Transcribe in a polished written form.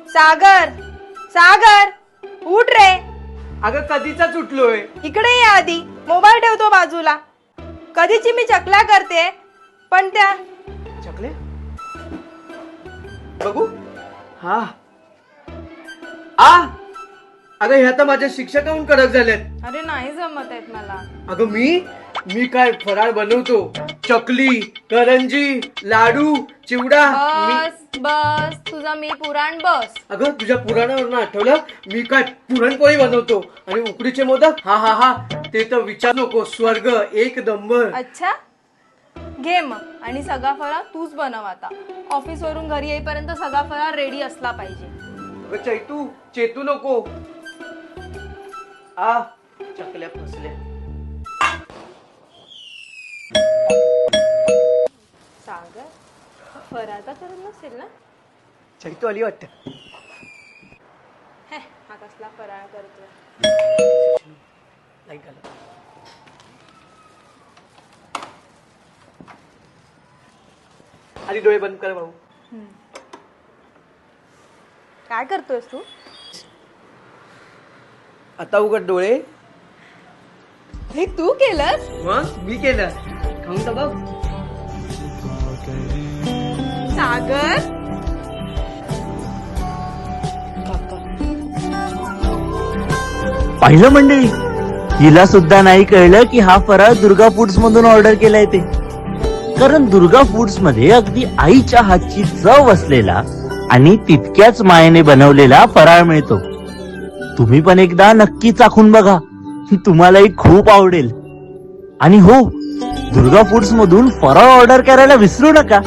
सागर, सागर, उठ रे. अगं कधीचाच उठलोय. इकडे ये आधी. मोबाईल ठेवतो बाजूला. कधीची मी चकल्या करते, पण त्या चकले बघू. हा अगं ह्या तर माझ्या शिक्षकाहून कडक झाल्यात. अरे नाही जमत आहेत मला. अगं मी काय फराळ बनवतो. चकली, करंजी, लाडू, चिवडा. बस बस, तुझा मी पुराण बस. अगं तुझ्या पुराणावरून आठवलं, मी काय पुरणपोळी बनवतो. आणि उकडीचे मोदक, हा हा हा, ते तर विचार नको, स्वर्ग एक नंबर. अच्छा, घे मग. आणि सगळा फराळ तूच बनव आता. ऑफिस वरून घरी येईपर्यंत सगळा फराळ रेडी असला पाहिजे. अगं चैतू, चेतू नको. चकल्या फसल्या. सागर, फराळ तर करत नसेल ना? चैतू आली वाटत. हे, हा कसला फराळ करतोय. नाही झालं. आधी डोळे बंद कर भाऊ. काय करतोयस तू? आता उघड डोळे. हे तू केलंस? मग मी केलं. खाऊन तर बघ. सागर, पाहिलं मंडळी, हिला सुद्धा नाही कळलं की हा फराळ दुर्गा फूड्स मधून ऑर्डर केलाय ते. कारण दुर्गा फूड्स मध्ये अगदी आईच्या हातची चव असलेला आणि तितक्याच मायेने बनवलेला फराळ मिळतो. तुम्ही पण एकदा नक्की चाखून बघा, तुम्हालाही खूप आवडेल. आणि हो, दुर्गा फूड्स मधून फराळ ऑर्डर करायला विसरू नका.